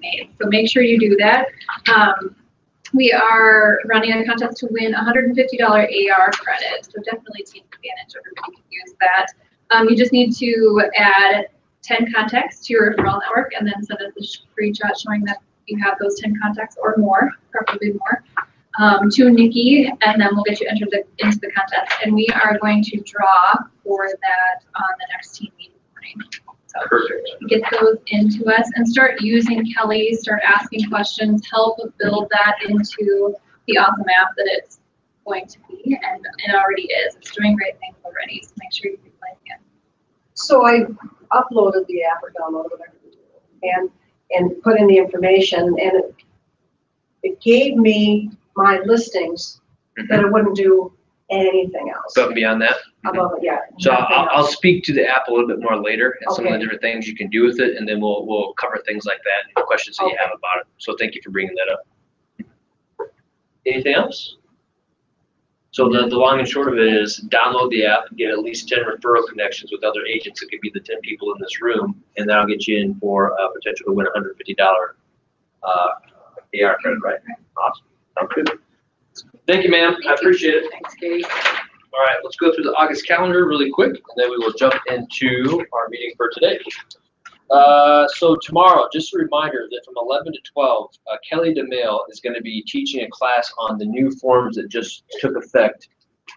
made. So make sure you do that. We are running a contest to win $150 AR credit, so definitely take advantage. Everybody can use that. You just need to add 10 contacts to your referral network and then send us a screenshot showing that you have those 10 contacts or more, preferably more, to Nikki, and then we'll get you entered into the contest. And we are going to draw for that on the next team meeting morning. So perfect. Get those into us and start using Kelly, start asking questions, help build that into the awesome app that it's going to be, and it already is. It's doing great things already, so make sure you keep playing it. So I uploaded the app or downloaded it and put in the information, and it gave me my listings, but it wouldn't do anything else. Above and beyond that? Above it, yeah. So I'll speak to the app a little bit more later and some of the Okay. different things you can do with it, and then we'll cover things like that and questions that you have about it. So thank you for bringing that up. Anything else? So the long and short of it is download the app, get at least 10 referral connections with other agents. It could be the 10 people in this room, and that'll get you in for a potential to win $150 AR credit, right? Awesome. Sounds good. Thank you, ma'am. I appreciate it. Thanks, Katie. All right, let's go through the August calendar really quick, and then we will jump into our meeting for today. So tomorrow, just a reminder that from 11 to 12, Kelly DeMail is going to be teaching a class on the new forms that just took effect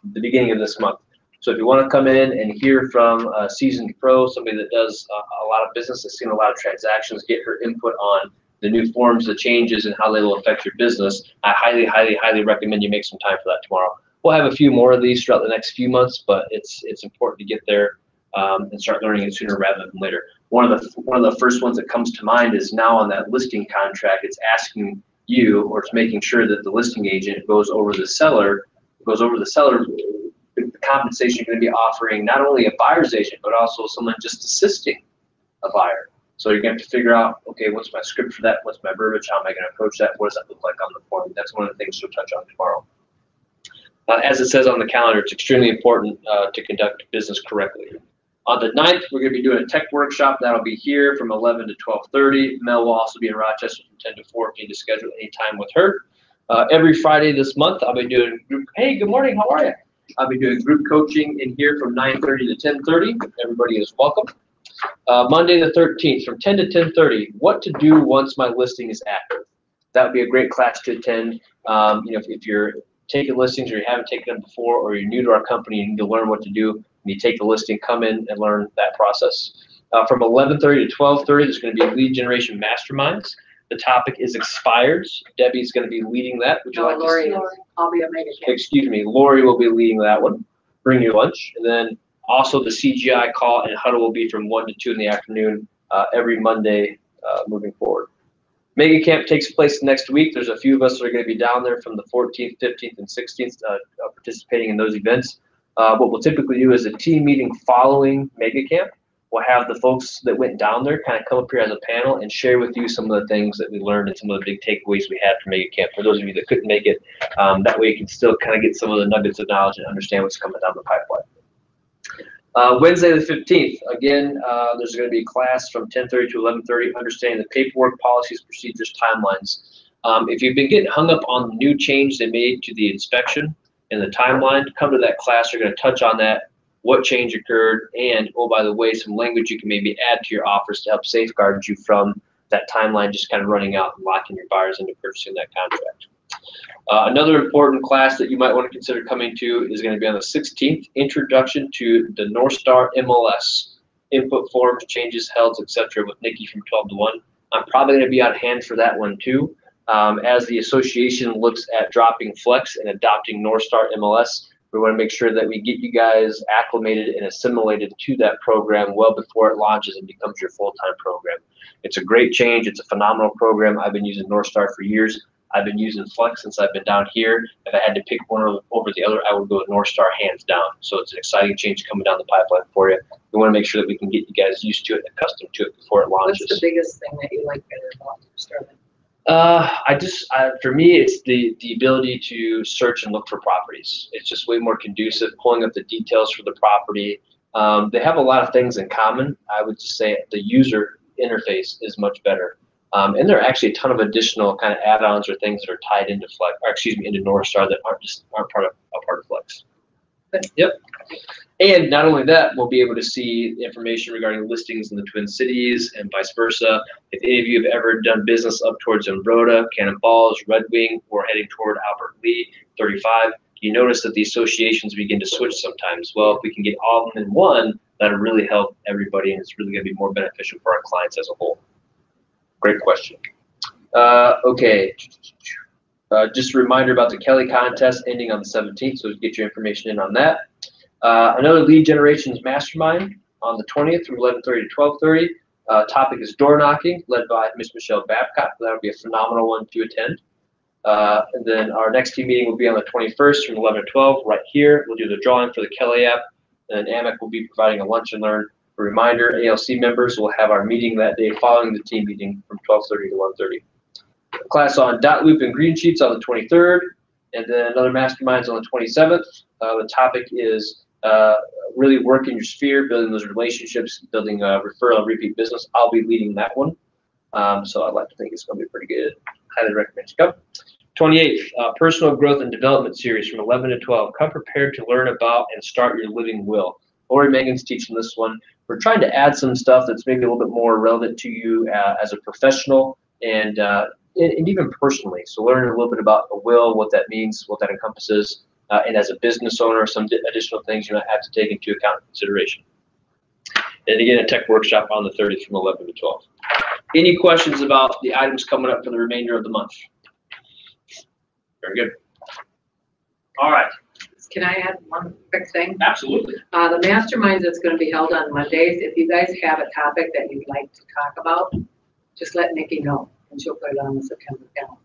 at the beginning of this month. So if you want to come in and hear from a seasoned pro, somebody that does a lot of business, has seen a lot of transactions, get her input on the new forms, the changes, and how they will affect your business, I highly, highly, highly recommend you make some time for that tomorrow. We'll have a few more of these throughout the next few months, but it's important to get there and start learning it sooner rather than later. One of the first ones that comes to mind is now on that listing contract. It's asking you, or it's making sure that the listing agent goes over the seller, the compensation you're going to be offering not only a buyer's agent but also someone just assisting a buyer. So you're going to have to figure out, okay, what's my script for that? What's my verbiage? How am I going to approach that? What does that look like on the form? That's one of the things we'll touch on tomorrow. As it says on the calendar, it's extremely important to conduct business correctly. On the 9th, we're going to be doing a tech workshop. That'll be here from 11 to 12:30. Mel will also be in Rochester from 10 to 4 if you need to schedule any time with her. Every Friday this month, I'll be doing group. Hey, good morning. How are you? I'll be doing group coaching in here from 9:30 to 10:30. Everybody is welcome. Monday the 13th from 10 to 10:30. What to do once my listing is active. That would be a great class to attend. If you're taking listings or you haven't taken them before, or you're new to our company, you need to learn what to do. You take the listing, come in and learn that process. From 11:30 to 12:30, there's going to be lead generation masterminds. The topic is expireds. Debbie's going to be leading that. Would you like Lori, to? I'll be a mega kid. Excuse me, Lori will be leading that one. Bring your lunch, and then also the CGI call and huddle will be from 1 to 2 in the afternoon every Monday moving forward. Mega Camp takes place next week. There's a few of us that are going to be down there from the 14th, 15th, and 16th participating in those events. What we'll typically do is a team meeting following Mega Camp. We'll have the folks that went down there kind of come up here as a panel and share with you some of the things that we learned and some of the big takeaways we had from Mega Camp. For those of you that couldn't make it, that way you can still kind of get some of the nuggets of knowledge and understand what's coming down the pipeline. Wednesday the 15th, again, there's going to be a class from 10:30 to 11:30, understanding the paperwork, policies, procedures, timelines. If you've been getting hung up on the new change they made to the inspection and the timeline, come to that class. They're going to touch on that, what change occurred, and, oh, by the way, some language you can maybe add to your offers to help safeguard you from that timeline just kind of running out and locking your buyers into purchasing that contract. Another important class that you might want to consider coming to is going to be on the 16th, Introduction to the North Star MLS, input forms, changes, held, etc. with Nikki from 12 to 1. I'm probably going to be on hand for that one too. As the association looks at dropping Flex and adopting North Star MLS, we want to make sure that we get you guys acclimated and assimilated to that program well before it launches and becomes your full-time program. It's a great change. It's a phenomenal program. I've been using North Star for years. I've been using Flex since I've been down here. If I had to pick one over the other, I would go with North Star hands down. So it's an exciting change coming down the pipeline for you. We want to make sure that we can get you guys used to it and accustomed to it before it launches. What's the biggest thing that you like better about North Star? For me, it's the ability to search and look for properties. It's just way more conducive, pulling up the details for the property. They have a lot of things in common. I would just say the user interface is much better. And there are actually a ton of additional kind of add-ons or things that are tied into Flex, or excuse me, into Northstar that aren't part of Flex. Yep. And not only that, we'll be able to see information regarding listings in the Twin Cities and vice versa. If any of you have ever done business up towards Embroda, Cannon Falls, Red Wing, or heading toward Albert Lee, 35, you notice that the associations begin to switch sometimes. Well, if we can get all of them in one, that'll really help everybody, and it's really going to be more beneficial for our clients as a whole. Great question. Okay. Just a reminder about the Kelly contest ending on the 17th, so get your information in on that. Another lead generations mastermind on the 20th from 11:30 to 12:30. Topic is door knocking, led by Miss Michelle Babcock. That'll be a phenomenal one to attend. And then our next team meeting will be on the 21st from 11 to 12 right here. We'll do the drawing for the Kelly app, and AMEC will be providing a lunch and learn. A reminder, ALC members will have our meeting that day following the team meeting from 12:30 to 1:30. Class on dot loop and green sheets on the 23rd, and then another masterminds on the 27th. The topic is really work in your sphere, building those relationships, building a referral and repeat business. I'll be leading that one. So I'd like to think it's going to be pretty good. Highly recommend you come. 28th, personal growth and development series from 11 to 12. Come prepared to learn about and start your living will. Lori Megan's teaching this one. We're trying to add some stuff that's maybe a little bit more relevant to you as a professional and even personally. So learn a little bit about a will, what that means, what that encompasses, and as a business owner, some additional things you might have to take into account and consideration. And again, a tech workshop on the 30th from 11 to 12. Any questions about the items coming up for the remainder of the month? Very good. All right. Can I add one quick thing? Absolutely. The masterminds that's going to be held on Mondays, if you guys have a topic that you'd like to talk about, just let Nikki know, and she'll put it on the September calendar.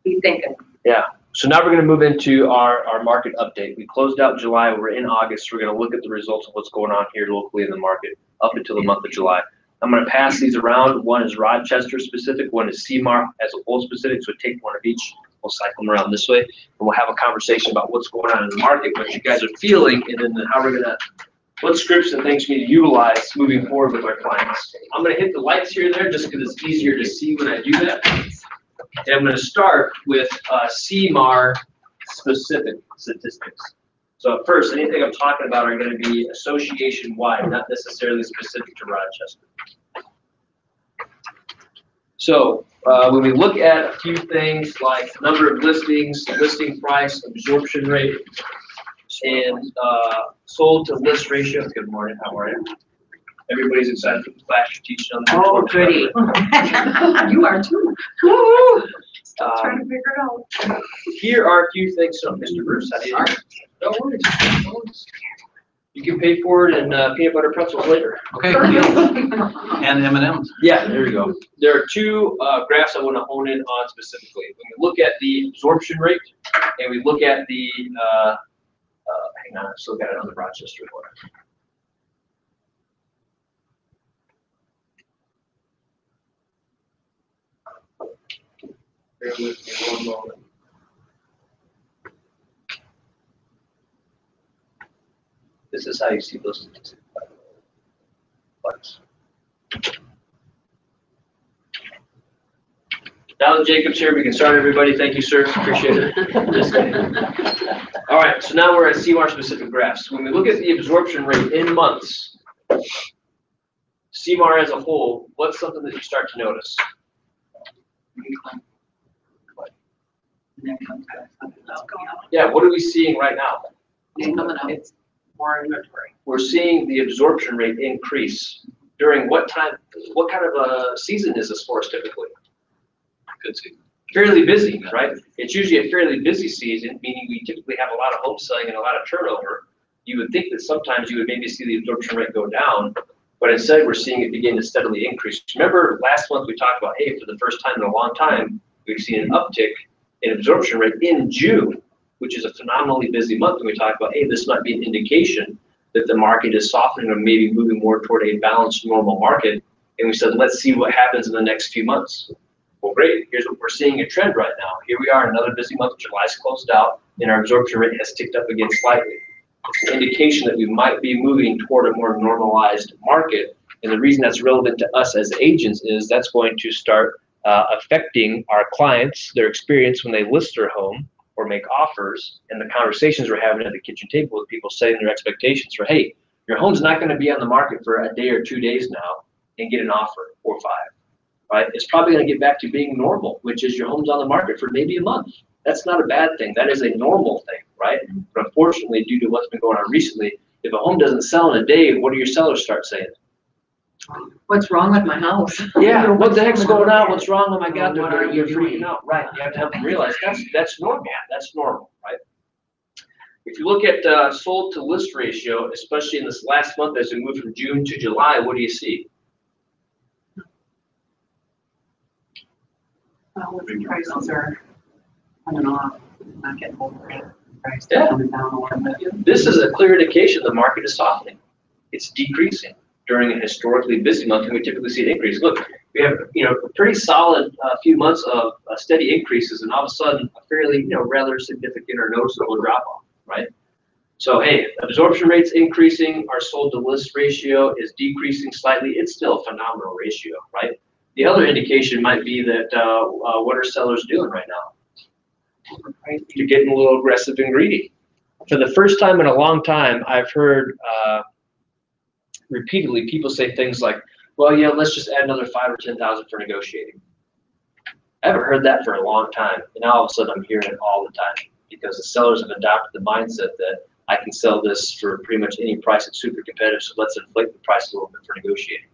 Be thinking. Yeah. So now we're going to move into our market update. We closed out July. We're in August. We're going to look at the results of what's going on here locally in the market up until the month of July. I'm going to pass these around. One is Rochester specific. One is CMAR as a whole specific. So take one of each. We'll cycle them around this way, and we'll have a conversation about what's going on in the market, what you guys are feeling, and then how we're going to, what scripts and things we need to utilize moving forward with our clients. I'm going to hit the lights here and there just because it's easier to see when I do that. And I'm going to start with CMAR specific statistics. So first, anything I'm talking about are going to be association-wide, not necessarily specific to Rochester. So when we look at a few things like number of listings, listing price, absorption rate, and sold to list ratio. Good morning, how are you? Everybody's excited for the class you're teaching on the Oh, goody. You are too. Still trying to figure it out. Here are a few things. So, Mr. Bruce, how do you? Don't worry. You can pay for it in peanut butter pretzels later. Okay, and M&M's. Yeah, there you go. There are two graphs I want to hone in on specifically. When we look at the absorption rate and we look at the, hang on, I still got it on the Rochester one. Bear with me one moment. This is how you see those statistics. Now that Jacob's here, we can start, everybody. Thank you, sir. Appreciate it. All right, so now we're at CMAR specific graphs. When we look at the absorption rate in months, CMAR as a whole, what's something that you start to notice? Yeah, what are we seeing right now? It's more inventory. We're seeing the absorption rate increase. During what time, what kind of a season is this for us typically? Good season. Fairly busy, right? It's usually a fairly busy season, meaning we typically have a lot of home selling and a lot of turnover. You would think that sometimes you would maybe see the absorption rate go down, but instead we're seeing it begin to steadily increase. Remember last month we talked about, hey, for the first time in a long time, we've seen an uptick in absorption rate in June, which is a phenomenally busy month. And we talked about, hey, this might be an indication that the market is softening or maybe moving more toward a balanced normal market. And we said, let's see what happens in the next few months. Well, great. Here's what we're seeing a trend right now. Here we are, another busy month. July's closed out, and our absorption rate has ticked up again slightly. It's an indication that we might be moving toward a more normalized market And the reason that's relevant to us as agents is that's going to start affecting our clients, their experience when they list their home or make offers, and the conversations we're having at the kitchen table with people setting their expectations for, hey, your home's not going to be on the market for a day or 2 days now and get an offer or 5, right? It's probably going to get back to being normal, which is your home's on the market for maybe a month. That's not a bad thing. That is a normal thing, right? But unfortunately, due to what's been going on recently, if a home doesn't sell in a day, what do your sellers start saying? What's wrong with my house? Yeah, what the heck's going on? What's wrong? Oh my God, What are they're you freaking doing? out. Right, you have to help them realize that's normal. That's normal, right? If you look at sold to list ratio, especially in this last month as we move from June to July, what do you see? Well, the prices are coming off, not getting over it. Prices Yeah. are coming down a little bit. This is a clear indication the market is softening. It's decreasing during a historically busy month, and we typically see an increase. Look, we have a pretty solid few months of steady increases, and all of a sudden a fairly rather significant or noticeable drop off, right? So hey, absorption rate's increasing. Our sold to list ratio is decreasing slightly. It's still a phenomenal ratio, right? The other indication might be that what are sellers doing right now? They're getting a little aggressive and greedy. For the first time in a long time, I've heard repeatedly people say things like, well, yeah, let's just add another 5,000 or 10,000 for negotiating. I haven't heard that for a long time, and now all of a sudden I'm hearing it all the time because the sellers have adopted the mindset that I can sell this for pretty much any price. It's super competitive, so let's inflate the price a little bit for negotiating.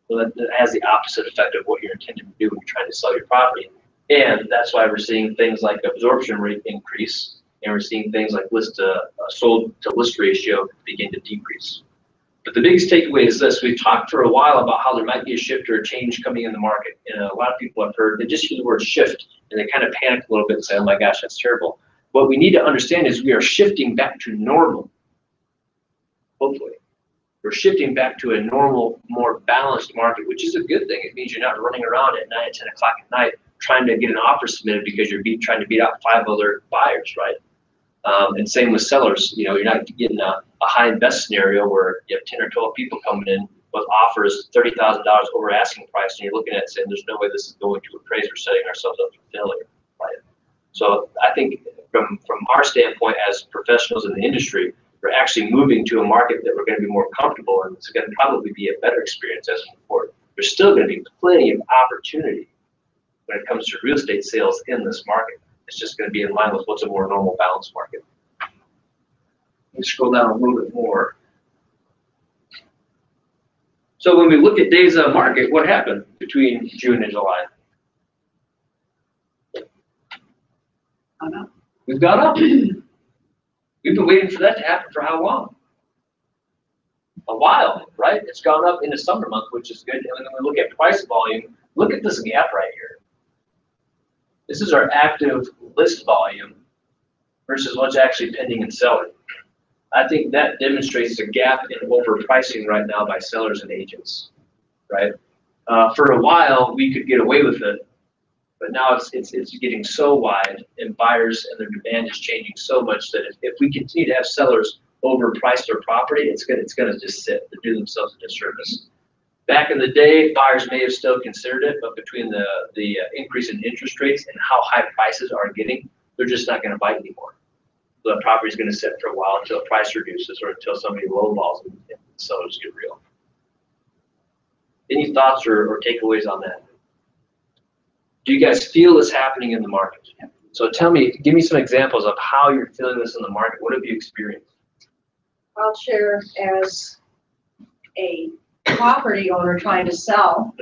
So that has the opposite effect of what you're intending to do when you're trying to sell your property. And that's why we're seeing things like absorption rate increase, and we're seeing things like sold to list ratio begin to decrease. But the biggest takeaway is this: we've talked for a while about how there might be a shift or a change coming in the market. And a lot of people have heard, they just use the word shift, and they kind of panic a little bit and say, oh my gosh, that's terrible. What we need to understand is we are shifting back to normal, hopefully. We're shifting back to a normal, more balanced market, which is a good thing. It means you're not running around at 9 and 10 o'clock at night trying to get an offer submitted because you're trying to beat out 5 other buyers, right? And same with sellers. You're not getting a high invest scenario where you have 10 or 12 people coming in with offers $30,000 over asking price, and you're looking at it saying, there's no way this is going to appraise. We're setting ourselves up for failure, right? So I think from our standpoint as professionals in the industry, we're actually moving to a market that we're going to be more comfortable in. It's going to probably be a better experience as we move forward. There's still going to be plenty of opportunity when it comes to real estate sales in this market. It's just going to be in line with what's a more normal balanced market. Let me scroll down a little bit more. So when we look at days on market, what happened between June and July? We've gone up. We've been waiting for that to happen for how long? A while, right? It's gone up in the summer month, which is good. And when we look at price volume, look at this gap right here. This is our active list volume versus what's actually pending and selling. I think that demonstrates a gap in overpricing right now by sellers and agents, right? For a while, we could get away with it, but now it's getting so wide, and buyers and their demand is changing so much that if we continue to have sellers overprice their property, it's gonna just sit. They do themselves a disservice. Back in the day, buyers may have still considered it, but between the increase in interest rates and how high prices are getting, they're just not gonna bite anymore. The property's gonna sit for a while until price reduces or until somebody lowballs and sellers get real. Any thoughts or takeaways on that? Do you guys feel this happening in the market? So give me some examples of how you're feeling this in the market. What have you experienced? I'll share as a property owner trying to sell.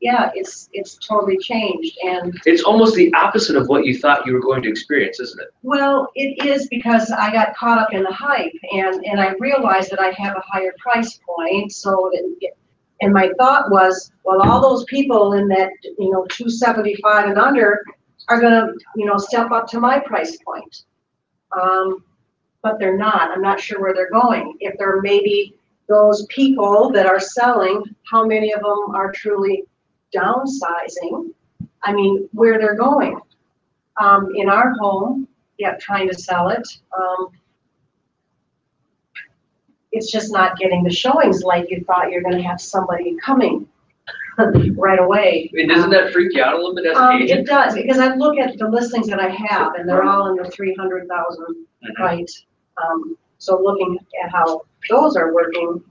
Yeah, it's totally changed, and It's almost the opposite of what you thought you were going to experience, isn't it? well, it is because I got caught up in the hype, and I realized that I have a higher price point, so and my thought was, well, all those people in that 275 and under are gonna step up to my price point, but they're not. I'm not sure where they're going. If they're maybe those people that are selling, how many of them are truly downsizing? I mean, where they're going. In our home, trying to sell it, it's just not getting the showings like you thought you're gonna have somebody coming right away. I mean, doesn't that freak you out a little bit as an agent? It does, because I look at the listings that I have, and they're all in the 300,000, right? So looking at how those are working,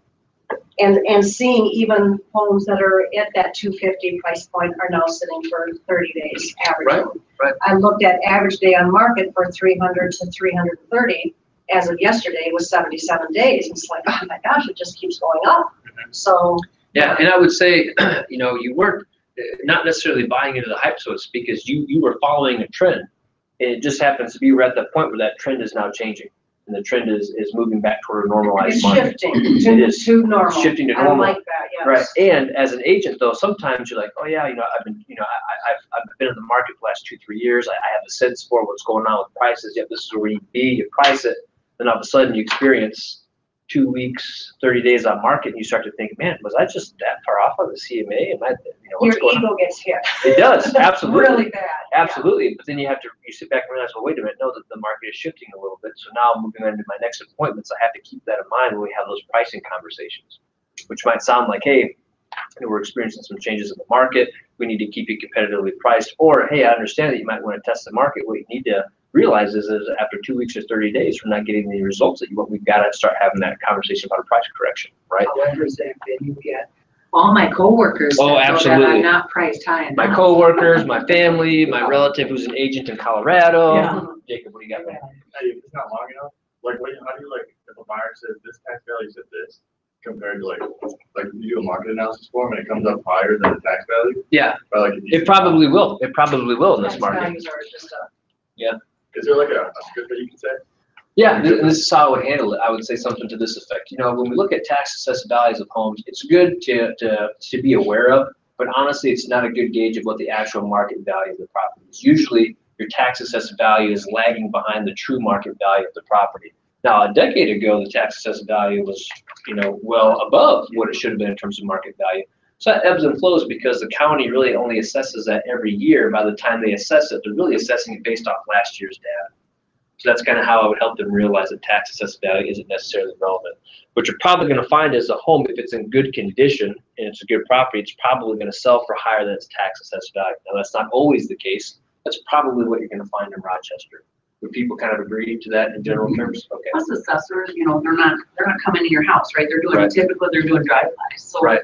and seeing even homes that are at that 250 price point are now sitting for 30 days average. Right. I looked at average day on market for 300 to 330, as of yesterday was 77 days. It's like, oh my gosh, it just keeps going up. So. Yeah, and I would say, you know, you weren't not necessarily buying into the hype, so to speak, because you were following a trend. And it just happens to be we're at the point where that trend is now changing, and the trend is moving back toward a normalized market. Shifting It is. to normal. Shifting to I normal. like that, yes. Right, and as an agent though, sometimes you're like, oh yeah, you know, I've been, you know, I've been in the market for the last 2-3 years. I have a sense for what's going on with prices. Yep, this is where you be. You price it, then all of a sudden you experience 2 weeks, 30 days on market, and you start to think, man, was I just that far off on the CMA? Am I, you know, what's Your going on? ego gets hit. It does, absolutely. Really bad. Yeah. Absolutely, but then you sit back and realize, well, wait a minute, no, that the market is shifting a little bit. So now moving on to my next appointments, I have to keep that in mind when we have those pricing conversations, which might sound like, hey, you know, we're experiencing some changes in the market. We need to keep it competitively priced. Or, hey, I understand that you might want to test the market. What you need to realize is after 2 weeks or 30 days, we're not getting the results that you want. We've got to start having that conversation about a price correction, right? However, Zach, then you get all my coworkers. Oh, that know absolutely. That I'm not priced high enough. My coworkers, my family, my relative who's an agent in Colorado. Yeah. Jacob, what do you got there? Hey, if it's not long enough, like, how do you, like, if a buyer says this tax value is at this, compared to like you do a market analysis for them and it comes up higher than the tax value? Yeah, Or like, it probably will. It probably will in this Tax market. values are just a. Is there like a script that you can say? Yeah, and this is how I would handle it. I would say something to this effect. You know, when we look at tax assessed values of homes, it's good to be aware of, but honestly, it's not a good gauge of what the actual market value of the property is. Usually, your tax assessed value is lagging behind the true market value of the property. Now, a decade ago, the tax assessed value was, you know, well above what it should have been in terms of market value. So that ebbs and flows because the county really only assesses that every year. By the time they assess it, they're really assessing it based off last year's data. So that's kind of how I would help them realize that tax assessed value isn't necessarily relevant. What you're probably going to find is a home, if it's in good condition and it's a good property, it's probably going to sell for higher than its tax assessed value. Now, that's not always the case. That's probably what you're going to find in Rochester. Would people kind of agree to that in general terms? Okay. Plus assessors, you know, they're not coming to your house, right? They're doing, Right. typically they're doing drive-bys, so. Right.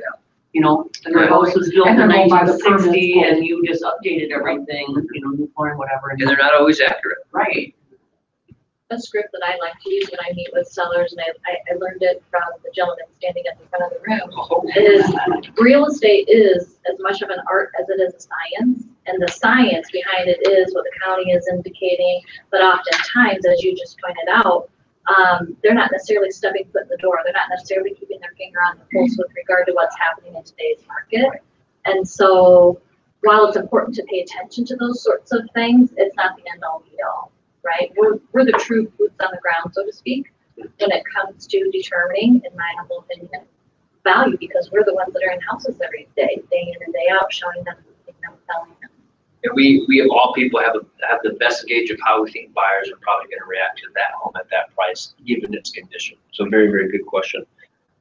You know, and Right. their house was built in And they're going by the 1960 permit. and you just updated everything, you know, new flooring, whatever. And they're not always accurate. Right. A script that I like to use when I meet with sellers, and I learned it from the gentleman standing at the front of the room, is real estate is as much of an art as it is a science. And the science behind it is what the county is indicating, but oftentimes, as you just pointed out, they're not necessarily stepping foot in the door. They're not necessarily keeping their finger on the pulse with regard to what's happening in today's market. And so while it's important to pay attention to those sorts of things, it's not the end all be all, right? We're the true boots on the ground, so to speak, when it comes to determining, in my humble opinion, value, because we're the ones that are in houses every day in and day out, showing them, telling them. And we of all people have the best gauge of how we think buyers are probably going to react to that home at that price, given its condition. So very, very good question.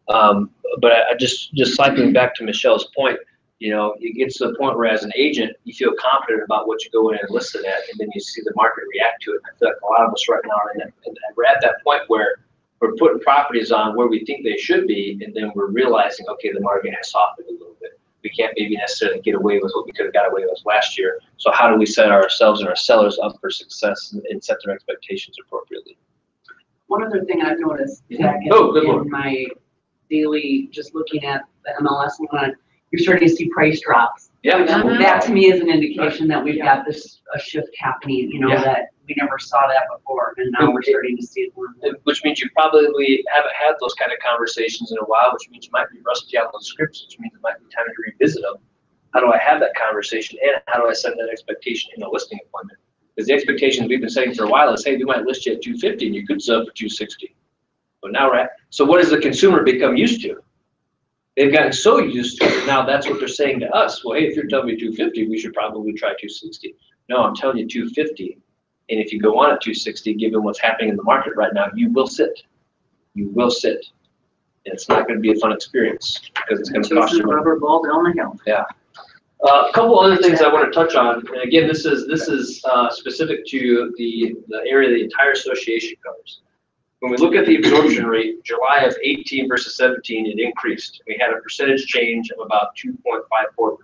But I just cycling back to Michelle's point, you know, it gets to the point where as an agent, you feel confident about what you go in and listen at, and then you see the market react to it. I feel like a lot of us right now are in that, and we're at that point where we're putting properties on where we think they should be, and then we're realizing, okay, the market has softened a little bit. We can't maybe necessarily get away with what we could have got away with last year. So how do we set ourselves and our sellers up for success and set their expectations appropriately? One other thing I've noticed, Zach, Lord. in my daily, just looking at the MLS and whatnot, you're starting to see price drops. Yeah. That to me is an indication that we've got a shift happening, you know, Yeah. that we never saw that before, and now we're starting to see it more and more. Which means you probably haven't had those kind of conversations in a while, which means you might be rusty on those scripts, which means it might be time to revisit them. How do I have that conversation, and how do I set that expectation in a listing appointment? Because the expectations we've been setting for a while is, hey, we might list you at 250 and you could sell for 260. But now, right? So what does the consumer become used to? They've gotten so used to it, now that's what they're saying to us. Well, hey, if you're telling me 250, we should probably try 260. No, I'm telling you 250. And if you go on at 260, given what's happening in the market right now, you will sit. You will sit. It's not going to be a fun experience because it's going to cost Chasing you a money. rubber ball down the hill. A couple other things I want to touch on, and again, this is specific to the area the entire association covers. When we look at the absorption rate, July of 18 versus 17, it increased. We had a percentage change of about 2.54%.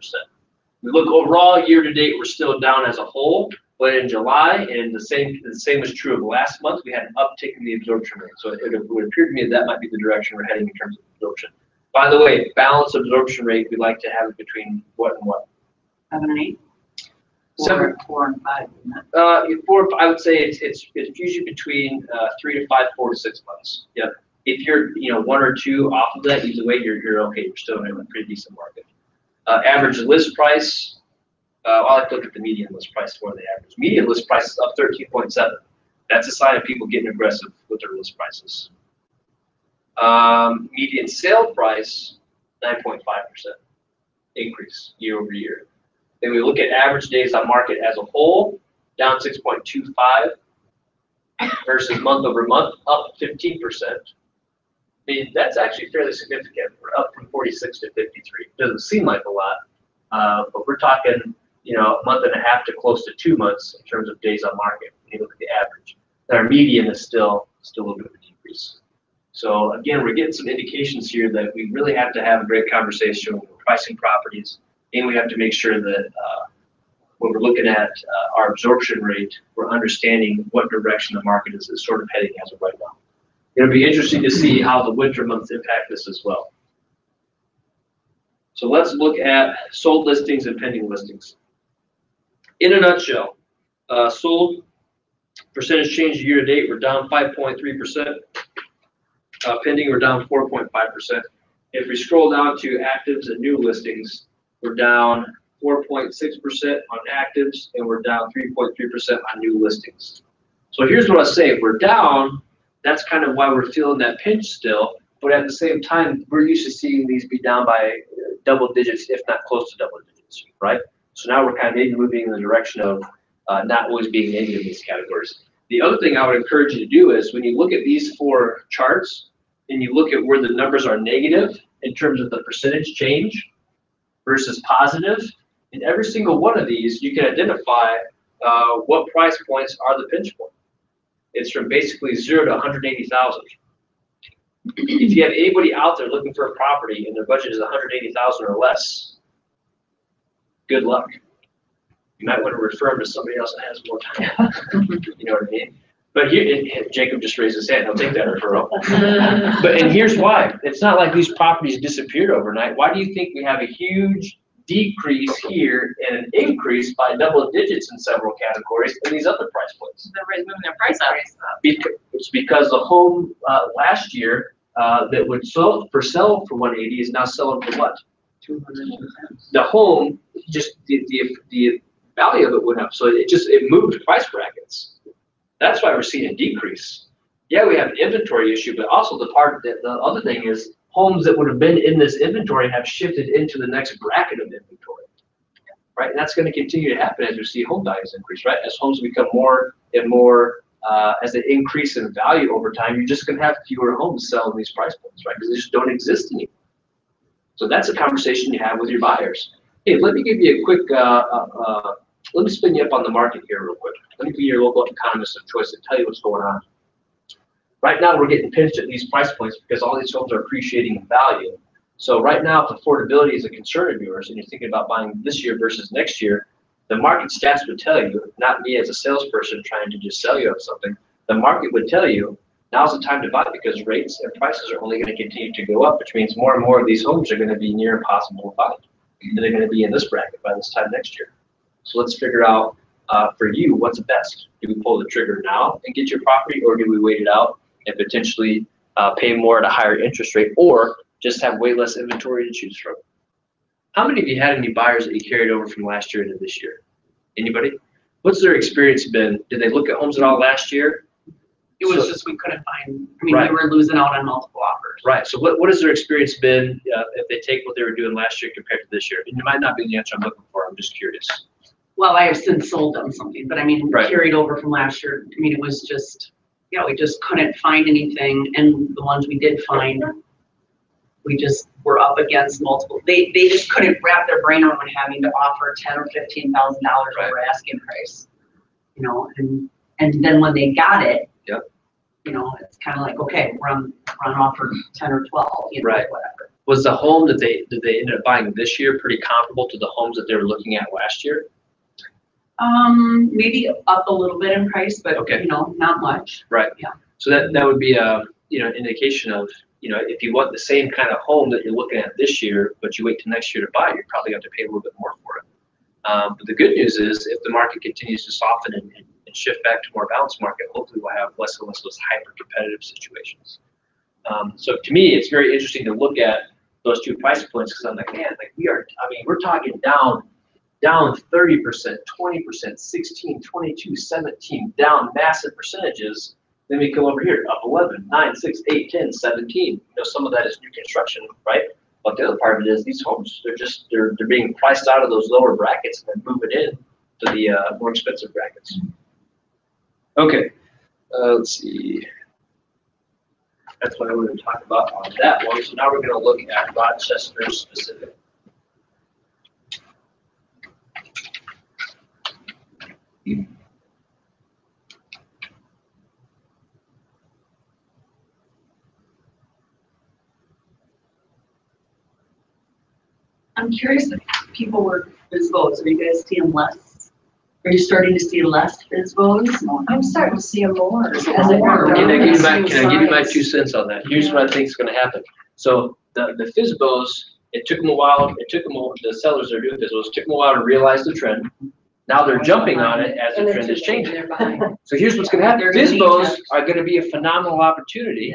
We look overall year to date, we're still down as a whole, but in July, and the same was true of last month, we had an uptick in the absorption rate. So it would appear to me that might be the direction we're heading in terms of absorption. By the way, balanced absorption rate, we like to have it between what and what? 7 and 8. 4 and 5. Isn't it? 4, I would say it's usually between 3 to 5, 4 to 6 months. Yep. If you're 1 or 2 off of that, either way, you're okay. You're still in a pretty decent market. Average list price. I like to look at the median list price more than the average. Median list price is up 13.7. That's a sign of people getting aggressive with their list prices. Median sale price, 9.5% increase year over year. Then we look at average days on market as a whole, down 6.25 versus month over month, up 15%. I mean, that's actually fairly significant. We're up from 46 to 53. Doesn't seem like a lot, but we're talking, a month and a half to close to 2 months in terms of days on market when you look at the average. And our median is still a little bit of a decrease. So again, we're getting some indications here that we really have to have a great conversation when we're pricing properties, and we have to make sure that when we're looking at our absorption rate, we're understanding what direction the market is sort of heading as of right now. It'll be interesting to see how the winter months impact this as well. So let's look at sold listings and pending listings. In a nutshell, sold percentage change year to date, we're down 5.3%. Pending, we're down 4.5%. If we scroll down to actives and new listings, we're down 4.6% on actives, and we're down 3.3% on new listings. So here's what I say: if we're down, that's kind of why we're feeling that pinch still. But at the same time, we're used to seeing these be down by double digits, if not close to double digits, right? So now we're kind of maybe moving in the direction of not always being negative in these categories. The other thing I would encourage you to do is when you look at these 4 charts and you look at where the numbers are negative in terms of the percentage change versus positive, in every single one of these, you can identify what price points are the pinch point. It's from basically 0 to 180,000. If you have anybody out there looking for a property and their budget is 180,000 or less, good luck. You might want to refer them to somebody else that has more time. You know what I mean? But here, and Jacob just raised his hand. He'll take that referral. And here's why. It's not like these properties disappeared overnight. Why do you think we have a huge decrease here and an increase by double digits in several categories in these other price points? Everybody's moving their price up. It's because the home last year that would sell for 180 is now selling for what? 210. The home, just the value of it went up, so it moved price brackets. That's why we're seeing a decrease. Yeah, we have an inventory issue, but also the other thing is homes that would have been in this inventory have shifted into the next bracket of inventory, right? And that's going to continue to happen as we see home values increase, right? As homes become more and more, as they increase in value over time, you're just going to have fewer homes selling these price points, right? Because they just don't exist anymore. So that's a conversation you have with your buyers. Hey, let me give you a quick, let me spin you up on the market here real quick. Let me be your local economist of choice and tell you what's going on. Right now, we're getting pinched at these price points because all these homes are appreciating in value. So right now, if affordability is a concern of yours and you're thinking about buying this year versus next year, the market stats would tell you, not me as a salesperson trying to just sell you on something, the market would tell you now's the time to buy because rates and prices are only going to continue to go up, which means more and more of these homes are going to be near impossible to find. And they're going to be in this bracket by this time next year. So let's figure out for you, what's the best? Do we pull the trigger now and get your property, or do we wait it out and potentially pay more at a higher interest rate, or just have way less inventory to choose from? How many of you had any buyers that you carried over from last year into this year? Anybody? What's their experience been? Did they look at homes at all last year? It was just we couldn't find, Right. we were losing out on multiple offers. Right. So what has their experience been if they take what they were doing last year compared to this year? And it might not be the answer I'm looking for. I'm just curious. Well, I have since sold them something, but Right. carried over from last year. It was just, we just couldn't find anything, and the ones we did find We just were up against multiple, they just couldn't wrap their brain around having to offer $10,000 or $15,000 over asking price. You know, and then when they got it, Yep. you know, it's kind of like, okay, we're on offer 10 or 12, you know, Right. whatever. Was the home that they ended up buying this year pretty comparable to the homes that they were looking at last year? Maybe up a little bit in price, but Okay. you know, not much. Right. Yeah. So that would be a, you know, indication of, you know, if you want the same kind of home that you're looking at this year, but you wait till next year to buy, you're probably going to have to pay a little bit more for it. But the good news is if the market continues to soften and shift back to more balanced market, hopefully we'll have less and less of those hyper competitive situations. So to me, it's very interesting to look at those two price points because I'm like, man, like we're talking down 30%, 20%, 16, 22, 17, down massive percentages. Then we come over here, up 11, 9, 6, 8, 10, 17. You know, some of that is new construction, right? But the other part of it is these homes, they're being priced out of those lower brackets and then moving in to the more expensive brackets. Okay, let's see. That's what I wanted to talk about on that one. So now we're going to look at Rochester specific. I'm curious if people were FSBOs. Are you guys seeing less? Are you starting to see less FSBOs? I'm starting to see them more. Can I Can I give you my 2 cents on that? Here's what I think is going to happen. So the FSBOs, it took them a while. The sellers that are doing FSBOs, took them a while to realize the trend. Now they're jumping on it as the trend is changing. So here's what's going to happen. FSBOs are going to be a phenomenal opportunity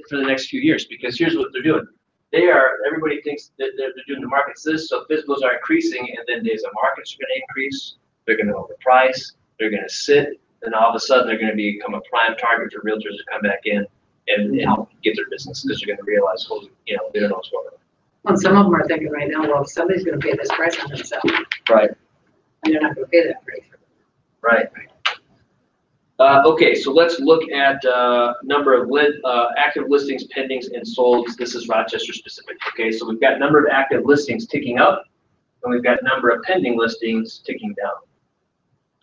for the next few years because here's what they're doing. Everybody thinks that they're doing the market's this, so FSBOs are increasing, and then days of markets are going to increase. They're going to overprice. They're going to sit, and all of a sudden they're going to become a prime target for realtors to come back in and get their business because they're going to realize, holy, you know, they don't know what's going on. Well, some of them are thinking right now, well, if somebody's gonna pay this price on themselves, Right. and they're not gonna pay that price. Right. Okay, so let's look at number of active listings, pendings, and solds. This is Rochester specific. Okay, so we've got number of active listings ticking up, and we've got number of pending listings ticking down.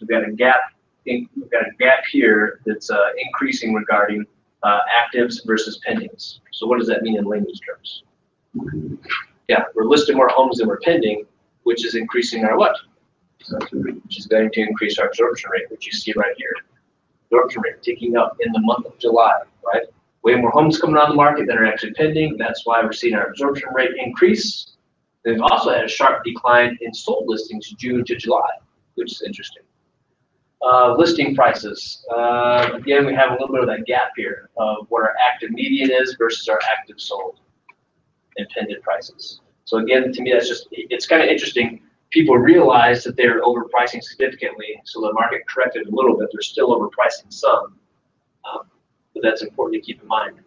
We've got a gap. We've got a gap here that's increasing regarding actives versus pendings. So what does that mean in layman's terms? Yeah, we're listing more homes than we're pending, which is increasing our what? Which is going to increase our absorption rate, which you see right here. Absorption rate ticking up in the month of July, right? Way more homes coming on the market than are actually pending. That's why we're seeing our absorption rate increase. We've also had a sharp decline in sold listings June to July, which is interesting. Listing prices. Again, we have a little bit of that gap here of what our active median is versus our active sold and pending prices. So again, to me, it's kind of interesting. People realize that they're overpricing significantly, so the market corrected a little bit. They're still overpricing some, but that's important to keep in mind.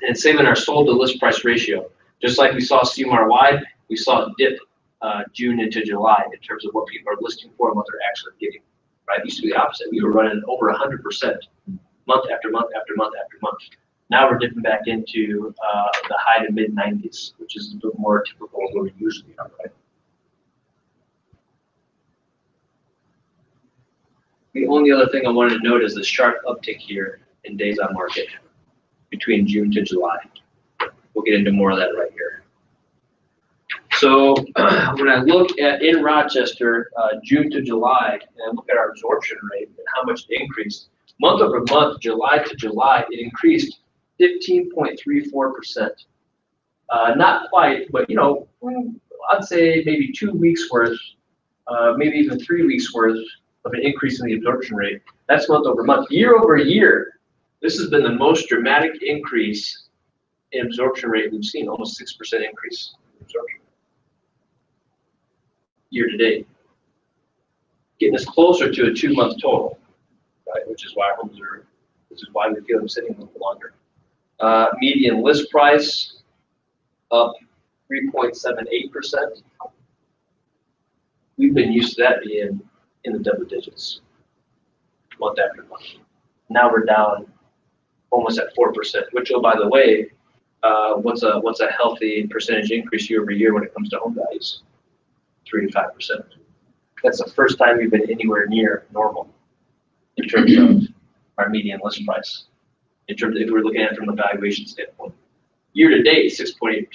And same in our sold to list price ratio. Just like we saw CMAR wide, we saw a dip June into July in terms of what people are listing for and what they're actually getting. Right? It used to be the opposite. We were running over 100% month after month after month after month. Now we're dipping back into the high to mid 90s, which is a bit more typical of where we usually are, right? The only other thing I wanted to note is the sharp uptick here in days on market between June to July. We'll get into more of that right here. So when I look at in Rochester, June to July, and I look at our absorption rate and how much it increased, month over month, July to July, it increased 15.34%. Not quite, but you know, I'd say maybe 2 weeks worth, maybe even 3 weeks worth of an increase in the absorption rate. That's month over month. Year over year, this has been the most dramatic increase in absorption rate we've seen, almost 6% increase in absorption year to date. Getting us closer to a 2-month total, right? Which is why we feel them sitting a little longer. Median list price up 3.78%. We've been used to that being in the double digits month after month. Now we're down almost at 4%, which, oh, by the way, what's a healthy percentage increase year over year when it comes to home values? 3 to 5%. That's the first time we've been anywhere near normal in terms of our median list price. In terms of if we're looking at it from a valuation standpoint, year to date 6.8%.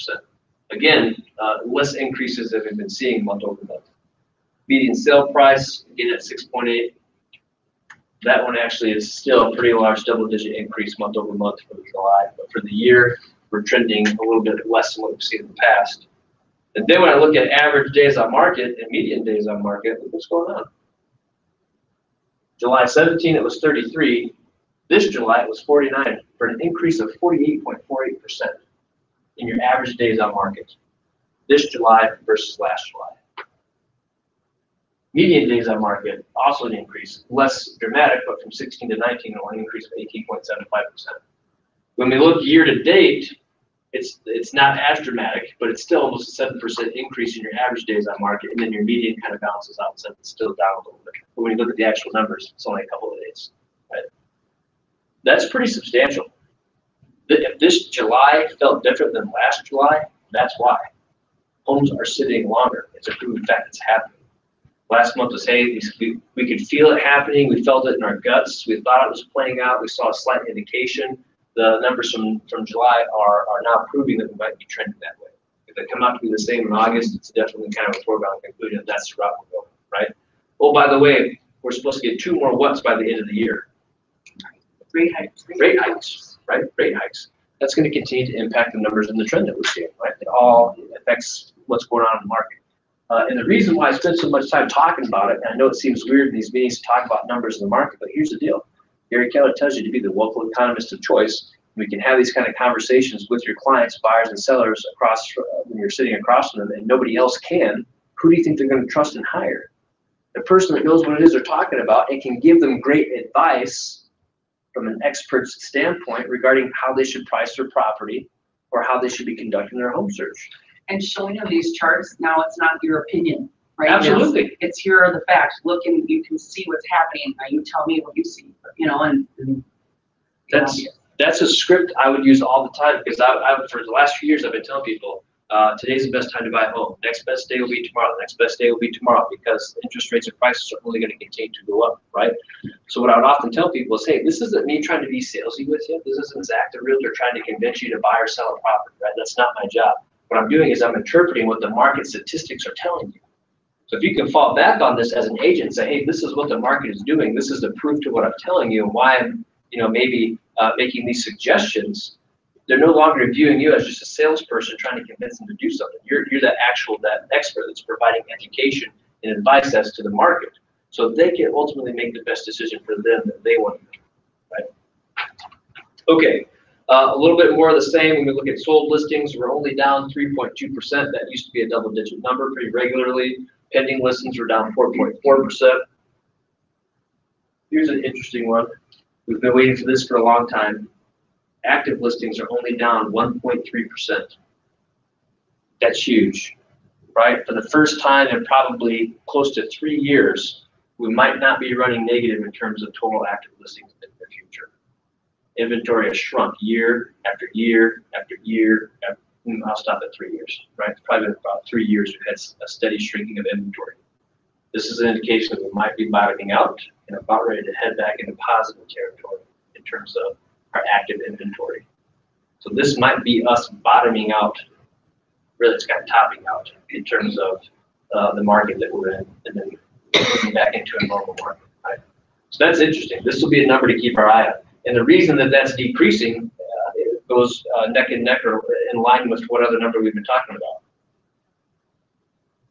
Again, less increases than we've been seeing month over month. Median sale price again at 6.8. That one actually is still a pretty large double-digit increase month over month for July, but for the year we're trending a little bit less than what we've seen in the past. And then when I look at average days on market and median days on market, look what's going on. July 17, it was 33. This July, it was 49, for an increase of 48.48% in your average days on market. This July versus last July. Median days on market, also an increase, less dramatic, but from 16 to 19, an increase of 18.75%. When we look year to date, it's not as dramatic, but it's still almost a 7% increase in your average days on market, and then your median kind of balances out, so it's still down a little bit. But when you look at the actual numbers, it's only a couple of days, right? That's pretty substantial. If this July felt different than last July, that's why. Homes are sitting longer. It's a proven fact it's happening. Last month was, hey, we could feel it happening. We felt it in our guts. We thought it was playing out. We saw a slight indication. The numbers from July are now proving that we might be trending that way. If they come out to be the same in August, it's definitely kind of a foregone conclusion. That's the route we're going, right? Oh, by the way, we're supposed to get 2 more whats by the end of the year. Rate hikes. Rate hikes, right? Rate hikes. That's going to continue to impact the numbers and the trend that we're seeing, right? It all affects what's going on in the market. And the reason why I spend so much time talking about it, and I know it seems weird in these meetings to talk about numbers in the market, but here's the deal. Gary Keller tells you to be the local economist of choice. We can have these kind of conversations with your clients, buyers and sellers across when you're sitting across from them, and nobody else can. Who do you think they're going to trust and hire? The person that knows what it is they're talking about and can give them great advice from an expert's standpoint regarding how they should price their property or how they should be conducting their home search. And showing them these charts, now it's not your opinion, right? Absolutely. It's here are the facts. Look, and you can see what's happening. Now you tell me what you see, you know, and that's a script I would use all the time, because I for the last few years I've been telling people today's the best time to buy a home. Next best day will be tomorrow. The next best day will be tomorrow, because interest rates and prices are only going to continue to go up, right? So what I would often tell people is, hey, this isn't me trying to be salesy with you. This isn't Zach the realtor trying to convince you to buy or sell a property, right? That's not my job. What I'm doing is I'm interpreting what the market statistics are telling you. So if you can fall back on this as an agent and say, hey, this is what the market is doing. This is the proof to what I'm telling you and why I'm, maybe making these suggestions. They're no longer viewing you as just a salesperson trying to convince them to do something. You're that expert that's providing education and advice as to the market, so they can ultimately make the best decision for them that they want to make, right? Okay, a little bit more of the same. When we look at sold listings, we're only down 3.2%. That used to be a double-digit number pretty regularly. Pending listings were down 4.4%. Here's an interesting one. We've been waiting for this for a long time. Active listings are only down 1.3%. That's huge, right? For the first time in probably close to 3 years, we might not be running negative in terms of total active listings in the future. Inventory has shrunk year after year after year. I'll stop at 3 years, right? It's probably been about 3 years we've had a steady shrinking of inventory. This is an indication that we might be bottoming out and about ready to head back into positive territory in terms of our active inventory. So this might be us bottoming out, really it's kind of topping out in terms of the market that we're in, and then moving back into a normal market, right? So that's interesting. This will be a number to keep our eye on. And the reason that that's decreasing it goes neck and neck or in line with what other number we've been talking about.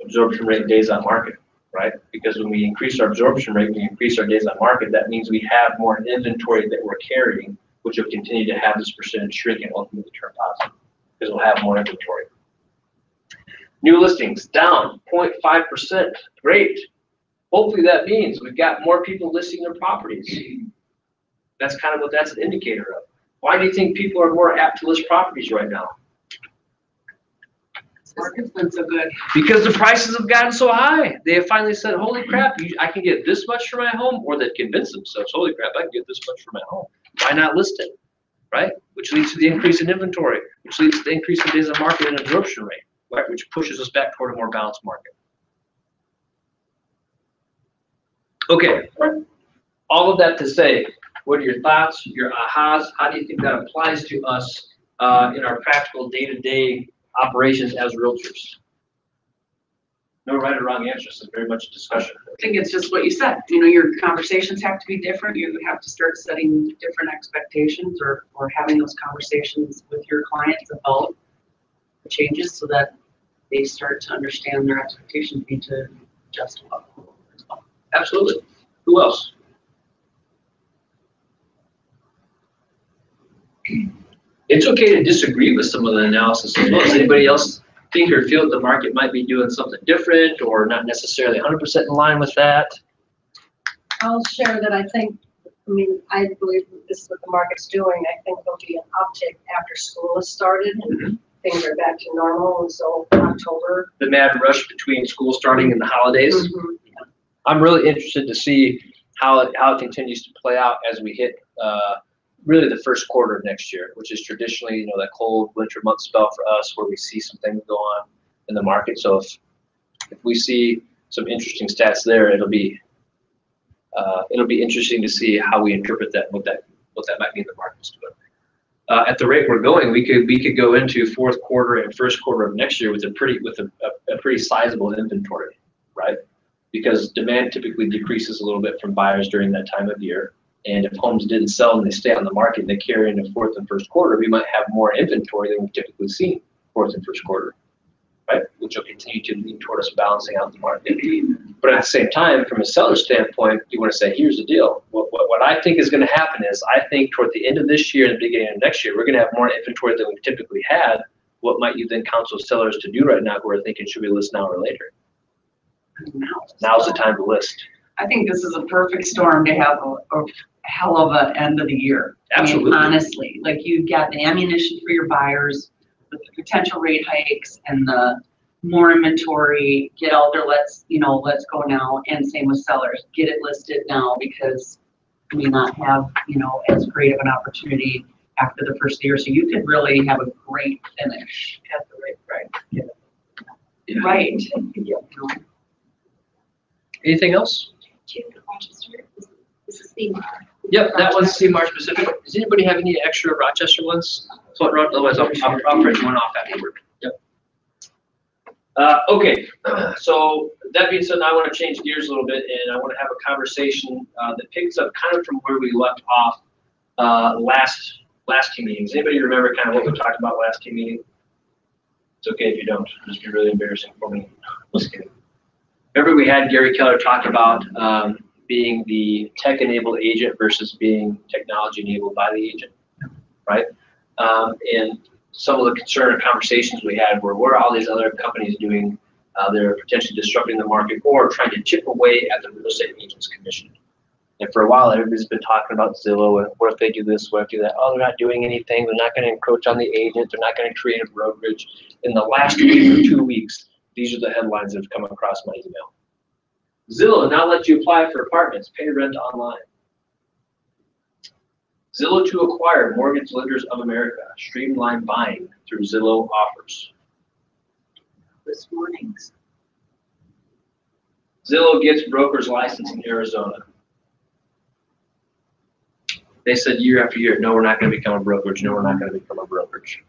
Absorption rate, days on market, right? Because when we increase our absorption rate, we increase our days on market, that means we have more inventory that we're carrying, which will continue to have this percentage shrink and ultimately turn positive, because we'll have more inventory. New listings down 0.5%. Great. Hopefully that means we've got more people listing their properties. That's kind of what that's an indicator of. Why do you think people are more apt to list properties right now? Market's been so good. Because the prices have gotten so high. They have finally said, holy crap, I can get this much for my home, or they convince themselves, holy crap, I can get this much for my home. Why not list it? right? Which leads to the increase in inventory, which leads to the increase in days on market and absorption rate, right? Which pushes us back toward a more balanced market. Okay, all of that to say, what are your thoughts, your ahas? How do you think that applies to us in our practical day-to-day operations as realtors? No right or wrong answers, it's very much a discussion. I think it's just what you said, you know, your conversations have to be different, you have to start setting different expectations or having those conversations with your clients about the changes so that they start to understand their expectations need to adjust a lot. Absolutely. Who else? It's okay to disagree with some of the analysis as well. Does anybody else think or feel that the market might be doing something different or not necessarily 100% in line with that? I'll share that I believe this is what the market's doing. I think there'll be an uptick after school has started and things are back to normal, and so October. The mad rush between school starting and the holidays. I'm really interested to see how it continues to play out as we hit really the first quarter of next year, which is traditionally, you know, that cold winter month spell for us where we see some things go on in the market. So if we see some interesting stats there, it'll be interesting to see how we interpret that, what that might mean the market's doing. At the rate we're going, we could go into fourth quarter and first quarter of next year with a pretty sizable inventory, right? Because demand typically decreases a little bit from buyers during that time of year. And if homes didn't sell and they stay on the market and they carry into fourth and first quarter, we might have more inventory than we've typically seen fourth and first quarter, right? Which will continue to lean toward us balancing out the market. But at the same time, from a seller standpoint, you want to say, here's the deal. What I think is going to happen is I think toward the end of this year and the beginning of next year, we're going to have more inventory than we've typically had. What might you then counsel sellers to do right now who are thinking, should we list now or later? Now's the time to list. I think this is a perfect storm to have a hell of an end of the year. Absolutely. I mean, honestly, like you've got the ammunition for your buyers with the potential rate hikes and the more inventory, get out there, let's go now. And same with sellers, get it listed now because we may not have, as great of an opportunity after the first year. So you could really have a great finish at the rate price. Yeah. Right. Yeah. Anything else? This is CMAR. Yep, that one's CMAR specific. Does anybody have any extra Rochester ones floating around? Otherwise, I'll print one off afterward. Yep. Okay, so that being said, I want to change gears a little bit, and I want to have a conversation that picks up kind of from where we left off last team meeting. Does anybody remember kind of what we talked about last team meeting? It's okay if you don't. It'll just be really embarrassing for me. Just kidding. Remember we had Gary Keller talk about being the tech-enabled agent versus being technology-enabled by the agent, right? And some of the concern and conversations we had were, what are all these other companies doing? They're potentially disrupting the market or trying to chip away at the real estate agent's commission. And for a while, everybody's been talking about Zillow and what if they do this, what if they do that? Oh, they're not doing anything. They're not going to encroach on the agent. They're not going to create a brokerage. In the last week or 2 weeks, these are the headlines that have come across my email. Zillow now lets you apply for apartments, pay rent online. Zillow to acquire Mortgage Lenders of America, streamline buying through Zillow offers. This morning's. Zillow gets broker's license in Arizona. They said year after year, no, we're not going to become a brokerage. No, we're not going to become a brokerage.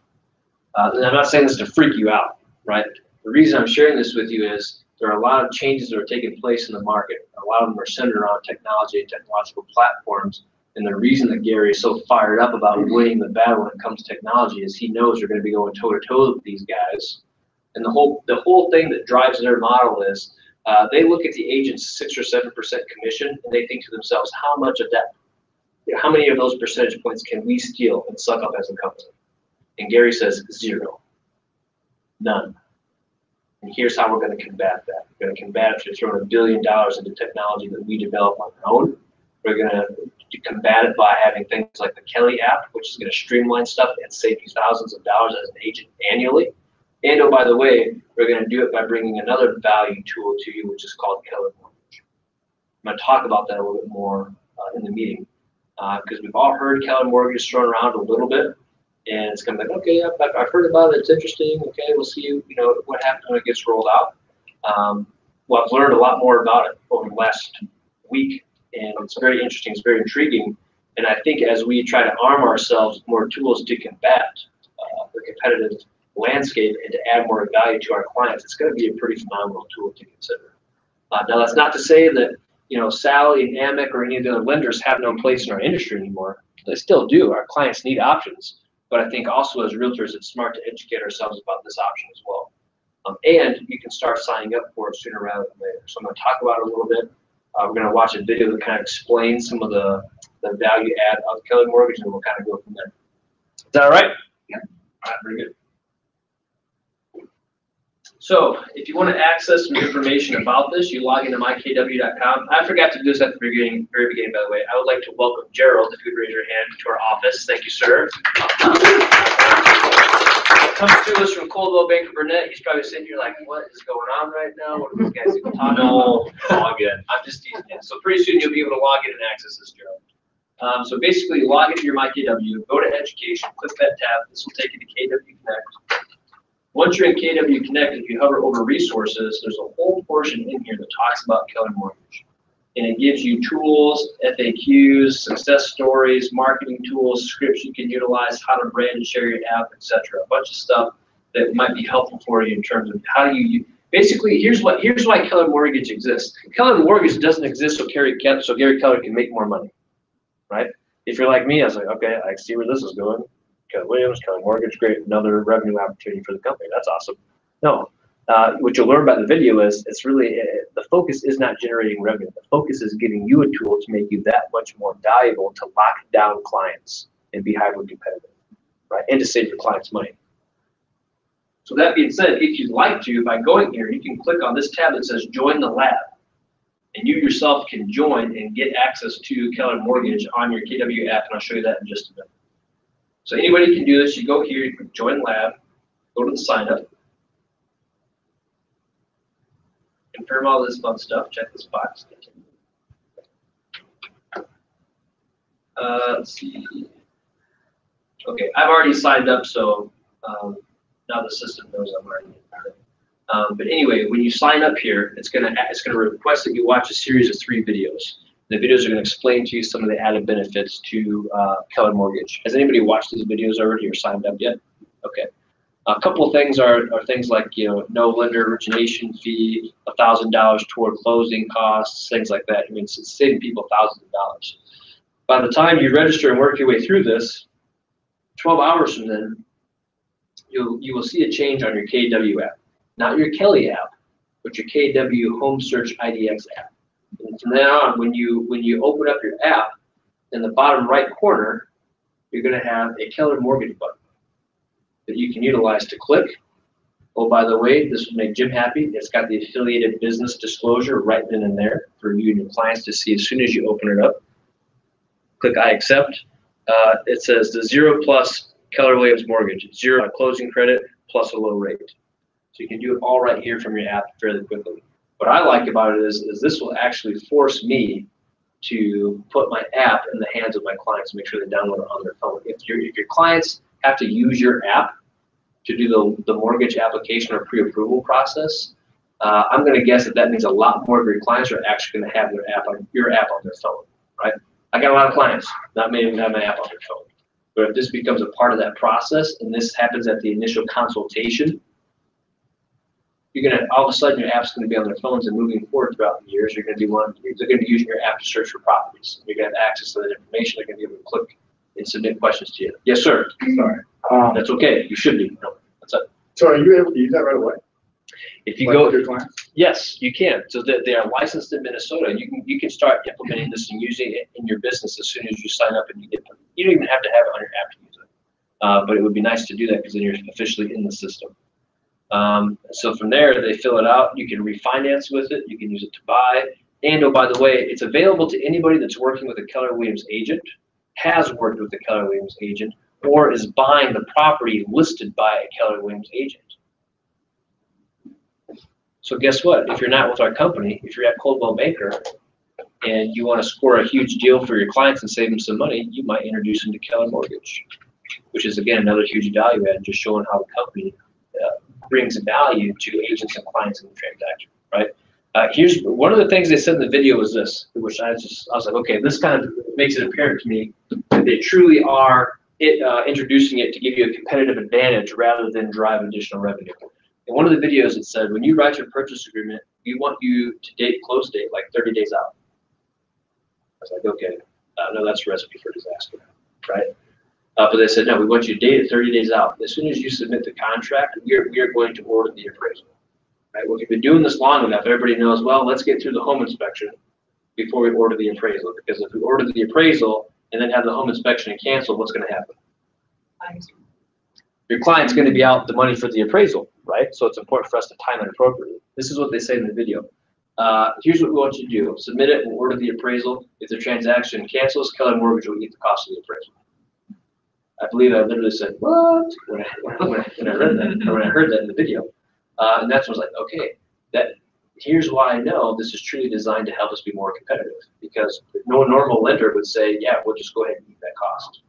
And I'm not saying this to freak you out, right? The reason I'm sharing this with you is there are a lot of changes that are taking place in the market. A lot of them are centered around technology and technological platforms. And the reason that Gary is so fired up about winning the battle when it comes to technology is he knows they're going to be going toe-to-toe with these guys. And the whole thing that drives their model is they look at the agent's 6 or 7% commission and they think to themselves, how much of that, how many of those percentage points can we steal and suck up as a company? And Gary says 0. None. And here's how we're going to combat that. We're going to combat it through throwing $1 billion into technology that we develop on our own. We're going to combat it by having things like the Kelly app, which is going to streamline stuff and save you thousands of dollars as an agent annually. And oh, by the way, we're going to do it by bringing another value tool to you, which is called Keller Mortgage. I'm going to talk about that a little bit more in the meeting. because we've all heard Keller Mortgage thrown around a little bit, and it's kind of like, okay, I've heard about it, it's interesting, okay, we'll see, you know, what happens when it gets rolled out. Well, I've learned a lot more about it over the last week, and it's very interesting, it's very intriguing, and I think as we try to arm ourselves with more tools to combat the competitive landscape and to add more value to our clients, it's going to be a pretty phenomenal tool to consider. Now, that's not to say that, you know, Sally and Amic or any of the other lenders have no place in our industry anymore. They still do. Our clients need options. But I think also as realtors, it's smart to educate ourselves about this option as well. And you can start signing up for it sooner rather than later. So I'm going to talk about it a little bit. We're going to watch a video that kind of explains some of the value add of Keller Mortgage, and we'll kind of go from there. Is that all right? Yep. All right, very good. So if you want to access some information about this, you log into mykw.com. I forgot to do this at the very beginning, by the way. I would like to welcome Gerald, if you would raise your hand, to our office. Thank you, sir. Comes to us from Coldwell Banker Burnett. He's probably sitting here like, what is going on right now? What are these guys even talking about? Log in. I'm just teasing you. So pretty soon you'll be able to log in and access this, Gerald. So basically, log into your MyKW, go to Education, click that tab. This will take you to KW Connect. Once you're in KW Connect, if you hover over resources, there's a whole portion in here that talks about Keller Mortgage. And it gives you tools, FAQs, success stories, marketing tools, scripts you can utilize, how to brand and share your app, etc. A bunch of stuff that might be helpful for you in terms of how you basically, here's why Keller Mortgage exists. Keller Mortgage doesn't exist so Gary Keller can make more money, right? If you're like me, I was like, okay, I see where this is going. Keller Williams, Keller Mortgage, great, another revenue opportunity for the company. That's awesome. No, what you'll learn about the video is it's really, the focus is not generating revenue. The focus is giving you a tool to make you that much more valuable to lock down clients and be highly competitive, right? And to save your clients money. So that being said, if you'd like to, by going here, you can click on this tab that says Join the Lab. And you yourself can join and get access to Keller Mortgage on your KW app, and I'll show you that in just a minute. So anybody can do this. You go here, you can join lab, go to the sign up, confirm all this fun stuff, check this box. Let's see. Okay, I've already signed up, so now the system knows I'm already in. But anyway, when you sign up here, it's gonna request that you watch a series of 3 videos. The videos are going to explain to you some of the added benefits to Keller Mortgage. Has anybody watched these videos already or signed up yet? Okay. A couple of things are things like, you know, no lender origination fee, $1,000 toward closing costs, things like that. I mean, it's saving people thousands of dollars. By the time you register and work your way through this, 12 hours from then, you will see a change on your KW app. Not your Kelly app, but your KW Home Search IDX app. And from then on, when you open up your app, in the bottom right corner, you're going to have a Keller Mortgage button that you can utilize to click. Oh, by the way, this will make Jim happy. It's got the affiliated business disclosure right then and there for you and your clients to see as soon as you open it up. Click I accept. It says the 0+ Keller Williams Mortgage, 0 closing credit plus a low rate. So you can do it all right here from your app fairly quickly. What I like about it is this will actually force me to put my app in the hands of my clients and make sure they download it on their phone. If your clients have to use your app to do the mortgage application or pre-approval process, I'm going to guess that means a lot more of your clients are actually going to have your app on their phone, right? I got a lot of clients, not many of them have my app on their phone. But if this becomes a part of that process, and this happens at the initial consultation, you're gonna all of a sudden your app's gonna be on their phones, and moving forward throughout the years, they're gonna be using your app to search for properties. You're gonna have access to that information. They're gonna be able to click and submit questions to you. Yes, sir. Sorry. That's okay. You should be. No, that's it. So are you able to use that right away? If you Like go, with your clients? yes, you can. So that they are licensed in Minnesota. You can start implementing this and using it in your business as soon as you sign up and you get them. You don't even have to have it on your app to use it. But it would be nice to do that because then you're officially in the system. So from there, they fill it out. You can refinance with it. You can use it to buy. And oh, by the way, it's available to anybody that's working with a Keller Williams agent, has worked with a Keller Williams agent, or is buying the property listed by a Keller Williams agent. So guess what? If you're not with our company, if you're at Coldwell Banker, and you want to score a huge deal for your clients and save them some money, you might introduce them to Keller Mortgage, which is again another huge value add, just showing how the company brings value to agents and clients in the transaction, right? Here's one of the things they said in the video was this, which I was like, okay, this kind of makes it apparent to me that they truly are introducing it to give you a competitive advantage rather than drive additional revenue. In one of the videos, it said, when you write your purchase agreement, we want you to date close date like 30 days out. I was like, okay, no, that's a recipe for disaster, right? But they said, no, we want you to date it 30 days out. As soon as you submit the contract, we are going to order the appraisal. Right? Well, if you've been doing this long enough, everybody knows, well, let's get through the home inspection before we order the appraisal. Because if we order the appraisal and then have the home inspection and cancel, what's going to happen? Your client's going to be out the money for the appraisal, right? So it's important for us to time it appropriately. This is what they say in the video. Here's what we want you to do. Submit it and order the appraisal. If the transaction cancels, Keller Mortgage will eat the cost of the appraisal. I believe I literally said, what? When I read that, or when I heard that in the video. And that's when I was like, okay, here's why I know this is truly designed to help us be more competitive. Because no normal lender would say, yeah, we'll just go ahead and eat that cost.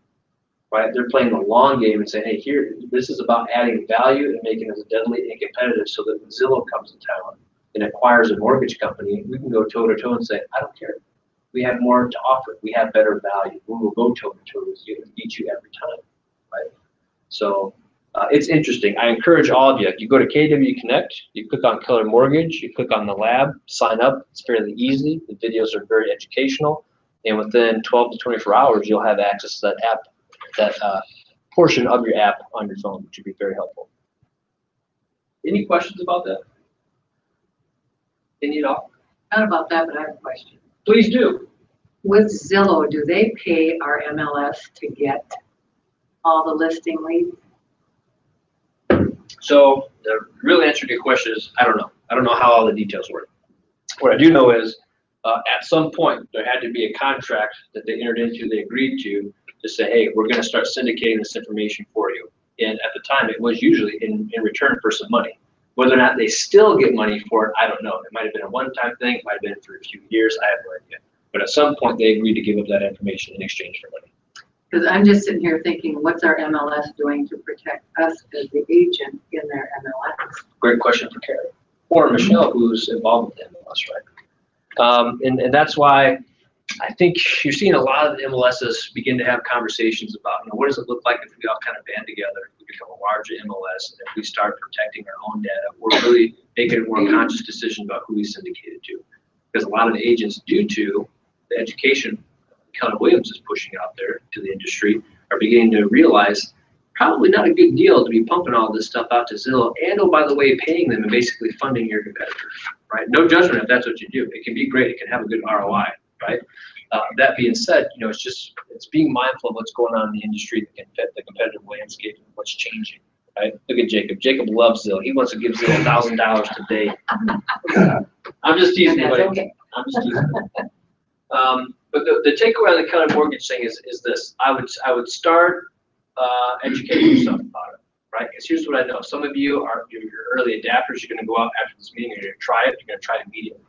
Right? They're playing the long game and saying, hey, here, this is about adding value and making us deadly and competitive so that when Zillow comes to town and acquires a mortgage company, we can go toe to toe and say, I don't care. We have more to offer. We have better value. We will go toe to toe with you and beat you every time, right? So it's interesting. I encourage all of you. You go to KW Connect, you click on Keller Mortgage, you click on the lab, sign up. It's fairly easy. The videos are very educational, and within 12 to 24 hours, you'll have access to that app, that portion of your app on your phone, which would be very helpful. Any questions about that? Any at all? Not about that, but I have a question. Please do. With Zillow, do they pay our MLS to get all the listing leads? So the real answer to your question is, I don't know. I don't know how all the details work. What I do know is at some point there had to be a contract that they entered into, they agreed to say, hey, we're going to start syndicating this information for you. And at the time, it was usually in return for some money. Whether or not they still get money for it, I don't know. It might have been a one-time thing. It might have been for a few years. I have no idea. But at some point, they agreed to give up that information in exchange for money. Because I'm just sitting here thinking, what's our MLS doing to protect us as the agent in their MLS? Great question for Carrie. Or Michelle, who's involved with the MLS, right? And that's why I think you're seeing a lot of the MLSs begin to have conversations about, what does it look like if we all kind of band together, if we become a larger MLS, and if we start protecting our own data, we're really making a more conscious decision about who we syndicate it to. Because a lot of the agents, due to the education Keller Williams is pushing out there to the industry, are beginning to realize probably not a good deal to be pumping all this stuff out to Zillow and, oh, by the way, paying them and basically funding your competitors, right? No judgment if that's what you do. It can be great. It can have a good ROI, right? That being said, it's being mindful of what's going on in the industry that can fit the competitive landscape and what's changing, right? Look at Jacob. Jacob loves Zillow. He wants to give Zillow $1,000 today. I'm just teasing you, buddy. Okay. I'm just teasing you. But the takeaway on the Keller Mortgage thing is this: I would start educating yourself about it, right? Because here's what I know: some of you are your early adapters. You're going to go out after this meeting. You're going to try it. You're going to try it immediately.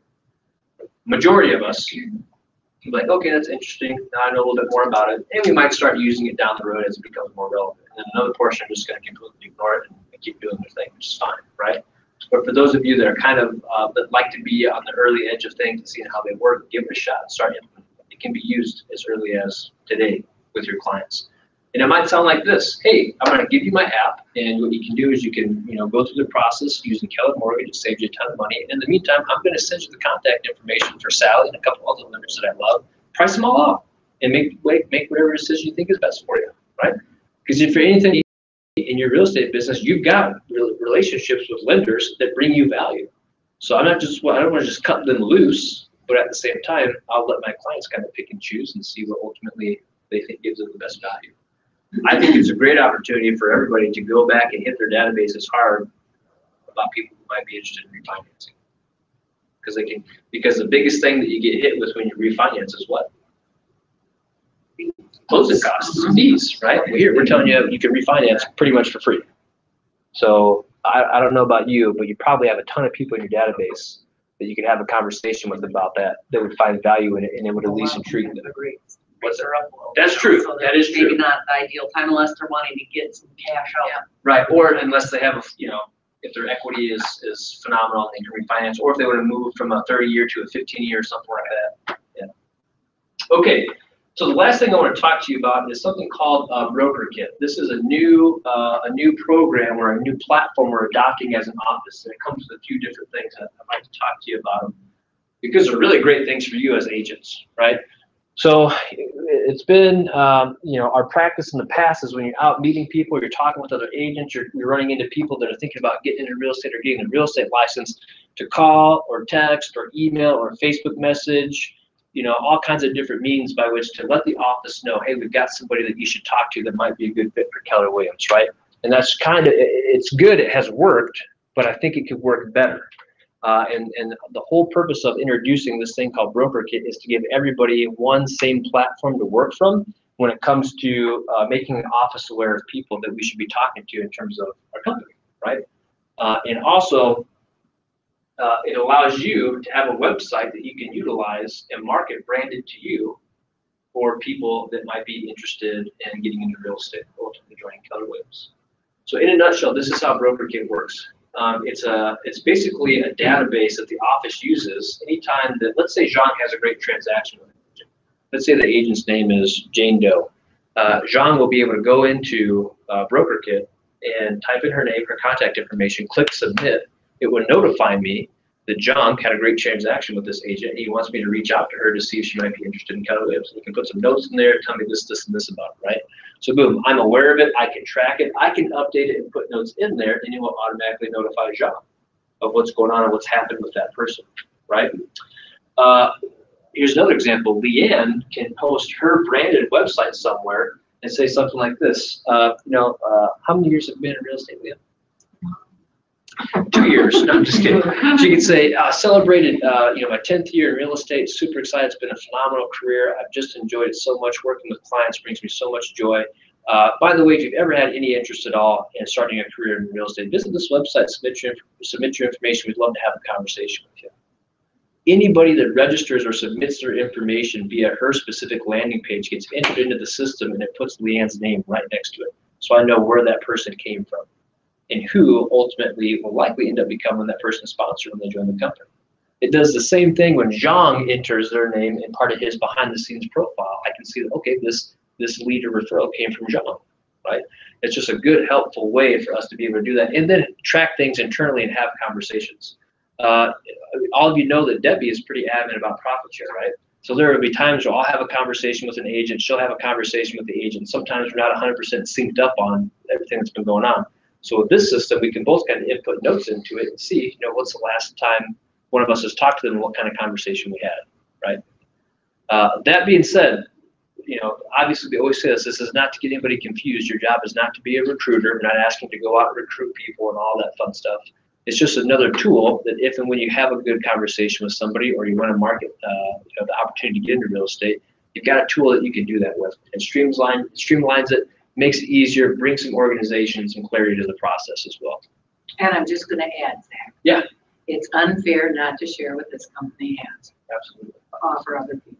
Majority of us, you're like, okay, that's interesting. Now I know a little bit more about it, and we might start using it down the road as it becomes more relevant. And then another portion are just going to completely ignore it and keep doing their thing, which is fine, right? But for those of you that are kind of that like to be on the early edge of things and seeing how they work, give it a shot. Start implementing. It can be used as early as today with your clients. And it might sound like this: hey, I'm going to give you my app, and what you can do is you can go through the process using Keller Mortgage. It saves you a ton of money. And in the meantime, I'm going to send you the contact information for Sally and a couple other lenders that I love. Price them all out and make whatever decision you think is best for you, right? Because if you're anything in your real estate business, you've got relationships with lenders that bring you value. So I don't want to just cut them loose. But at the same time, I'll let my clients kind of pick and choose and see what ultimately they think gives them the best value. I think it's a great opportunity for everybody to go back and hit their databases hard about people who might be interested in refinancing. Because the biggest thing that you get hit with when you refinance is what? Closing costs, fees, right? Here we're telling you can refinance pretty much for free. So I don't know about you, but you probably have a ton of people in your database that you could have a conversation with about that would find value in it, and it would at least intrigue them. What's Raise her up a little That's bit, true. so That is true. Maybe not the ideal time unless they're wanting to get some cash out. Right, or unless they have, if their equity is phenomenal, they can refinance, or if they want to move from a 30-year to a 15-year or something like that. Yeah. Okay, so the last thing I want to talk to you about is something called BrokerKit. This is a new program or a new platform we're adopting as an office, and it comes with a few different things. I'd like to talk to you about them because they're really great things for you as agents, right? So it's been, our practice in the past is when you're out meeting people, you're talking with other agents, you're running into people that are thinking about getting into real estate or getting a real estate license, to call or text or email or Facebook message, all kinds of different means by which to let the office know, hey, we've got somebody that you should talk to that might be a good fit for Keller Williams, right? And that's it's good, it has worked, but I think it could work better. And the whole purpose of introducing this thing called BrokerKit is to give everybody one same platform to work from when it comes to making an office aware of people that we should be talking to in terms of our company, right? And also, it allows you to have a website that you can utilize and market branded to you for people that might be interested in getting into real estate, ultimately joining Keller Williams. So in a nutshell, this is how BrokerKit works. It's basically a database that the office uses anytime that, let's say Jean has a great transaction with an agent. Let's say the agent's name is Jane Doe. Jean will be able to go into BrokerKit and type in her name, her contact information, click submit. It would notify me that John had a great transaction with this agent, and he wants me to reach out to her to see if she might be interested in Keller Williams. You can put some notes in there, tell me this, and this about it, right? So boom, I'm aware of it, I can track it, I can update it and put notes in there, and it will automatically notify Jean of what's going on and what's happened with that person, right? Here's another example. Leanne can post her branded website somewhere and say something like this. How many years have you been in real estate, Leanne? 2 years. No, I'm just kidding. She could say, celebrated, my 10th year in real estate. Super excited. It's been a phenomenal career. I've just enjoyed it so much. Working with clients brings me so much joy. By the way, if you've ever had any interest at all in starting a career in real estate, visit this website, submit your information. We'd love to have a conversation with you. Anybody that registers or submits their information via her specific landing page gets entered into the system, and it puts Leanne's name right next to it. So I know where that person came from and who ultimately will likely end up becoming that person's sponsor when they join the company. It does the same thing when Zhang enters their name in part of his behind-the-scenes profile. I can see that, okay, this lead or referral came from Zhang, right? It's just a good, helpful way for us to be able to do that and then track things internally and have conversations. All of you know that Debbie is pretty adamant about profit share, right? So there will be times where I'll have a conversation with an agent, she'll have a conversation with the agent. Sometimes we're not 100% synced up on everything that's been going on. So with this system, we can both kind of input notes into it and see, what's the last time one of us has talked to them and what kind of conversation we had, right? That being said, obviously we always say this is not to get anybody confused. Your job is not to be a recruiter. We're not asking to go out and recruit people and all that fun stuff. It's just another tool that if and when you have a good conversation with somebody or you want to market the opportunity to get into real estate, you've got a tool that you can do that with. It streamlines it, makes it easier, brings some organization and some clarity to the process as well. And I'm just gonna add, Zach. Yeah. It's unfair not to share what this company has. Absolutely. Offer other people.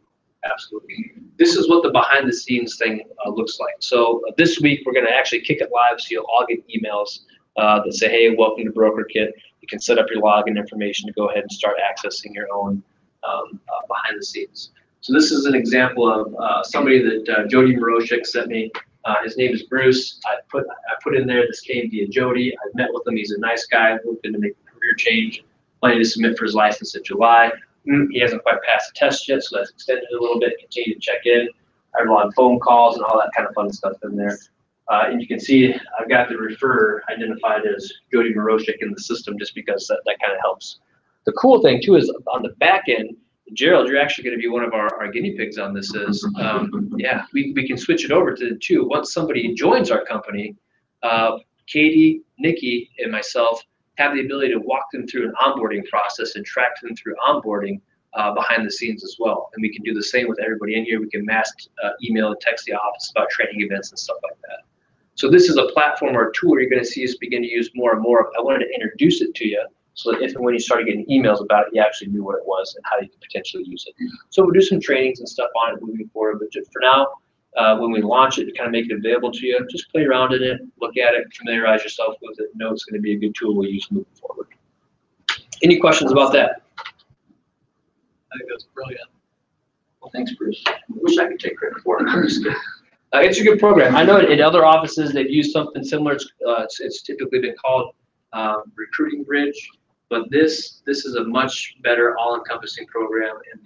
Absolutely. This is what the behind the scenes thing looks like. So this week we're gonna actually kick it live so you'll all get emails that say, hey, welcome to BrokerKit. You can set up your login information to go ahead and start accessing your own behind the scenes. So this is an example of somebody that Jody Moroshik sent me. His name is Bruce. I put in there, this came via Jody. I've met with him. He's a nice guy, looking to make a career change, planning to submit for his license in July. He hasn't quite passed the test yet, so that's extended a little bit. Continue to check in. I have a lot of phone calls and all that kind of fun stuff in there. And you can see I've got the referrer identified as Jody Moroshik in the system just because that kind of helps. The cool thing too is on the back end, Gerald, you're actually going to be one of our guinea pigs on this. Yeah, we can switch it over to the two. Once somebody joins our company, Katie, Nikki, and myself have the ability to walk them through an onboarding process and track them through onboarding behind the scenes as well. And we can do the same with everybody in here. We can mass email and text the office about training events and stuff like that. So this is a platform or a tool you're going to see us begin to use more and more. I wanted to introduce it to you so that if and when you started getting emails about it, you actually knew what it was and how you could potentially use it. So we'll do some trainings and stuff on it moving forward, but just for now, when we launch it, to kind of make it available to you, just play around in it, look at it, familiarize yourself with it, know it's going to be a good tool we'll use moving forward. Any questions about that? I think that's brilliant. Well, thanks, Bruce. I wish I could take credit for it. I'm just kidding. It's a good program. I know in other offices they've used something similar. It's typically been called Recruiting Bridge, but this is a much better all-encompassing program, and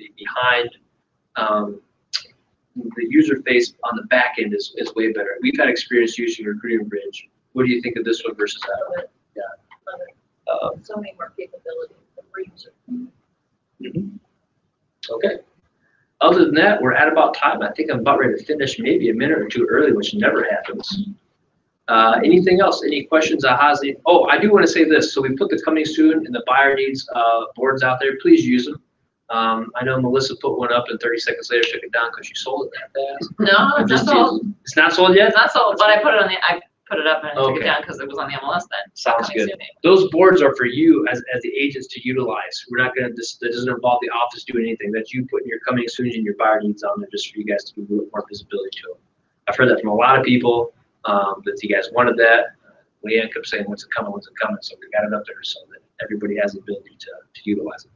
the user face on the back end is way better. We've had experience using Recruiting Bridge. What do you think of this one versus that one? So many more capabilities. The user. Okay. Other than that, we're at about time. I think I'm about ready to finish maybe a minute or two early, which never happens. Anything else? Any questions? Oh, I do want to say this. So we put the coming soon and the buyer needs boards out there. Please use them. I know Melissa put one up and 30 seconds later took it down because you sold it that fast. No, it's not sold. It's not sold yet? It's not sold, but I put it up and I took Okay. it down because it was on the MLS then. Sounds Coming good. soon. Those boards are for you as the agents to utilize. We're not gonna, that doesn't involve the office doing anything. That's you putting your coming soon and your buyer needs on there just for you guys to give a little more visibility to them. I've heard that from a lot of people, that you guys wanted that. Leanne kept saying, when's it coming, so we got it up there so that everybody has the ability to utilize it.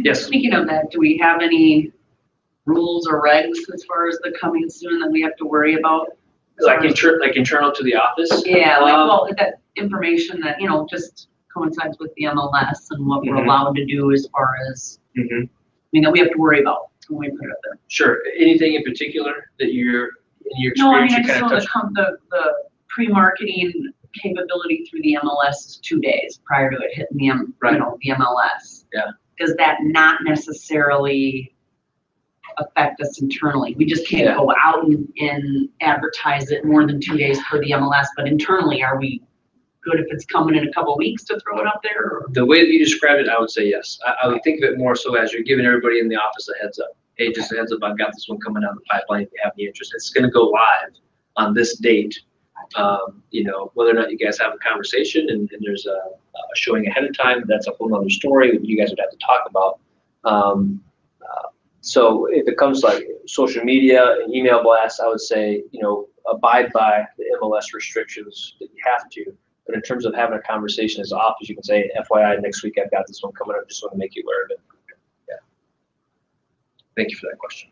Yes? Speaking of that, do we have any rules or regs as far as the coming soon that we have to worry about? Like internal to the office? Yeah, that information that, just coincides with the MLS and what we're Mhm. allowed to do as far as, that we have to worry about when we put it up there. Sure. Anything in particular that you're, in your No, I experience, mean, I you just kind know of touched? the pre-marketing capability through the MLS is 2 days prior to it hitting the, Right. the MLS. Yeah. Does that not necessarily affect us internally? We just can't Yeah. go out and advertise it more than 2 days per the MLS, but internally, are we good if it's coming in a couple of weeks to throw it up there? Or? The way that you described it, I would say yes. I would think of it more so as you're giving everybody in the office a heads up. Hey, just a heads up, I've got this one coming down the pipeline if you have any interest. It's gonna go live on this date. Whether or not you guys have a conversation and there's a showing ahead of time, that's a whole nother story that you guys would have to talk about. So if it comes like social media and email blasts, I would say, abide by the MLS restrictions that you have to. But in terms of having a conversation as often as you can say, FYI, next week I've got this one coming up, just want to make you aware of it. Yeah. Thank you for that question.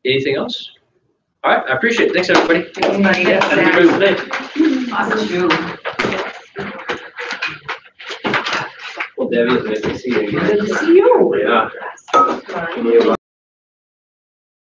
Anything else? All right, I appreciate it. Thanks, everybody. Have a good day. Well, Debbie, it's nice to see you again. Good to see you. Yeah.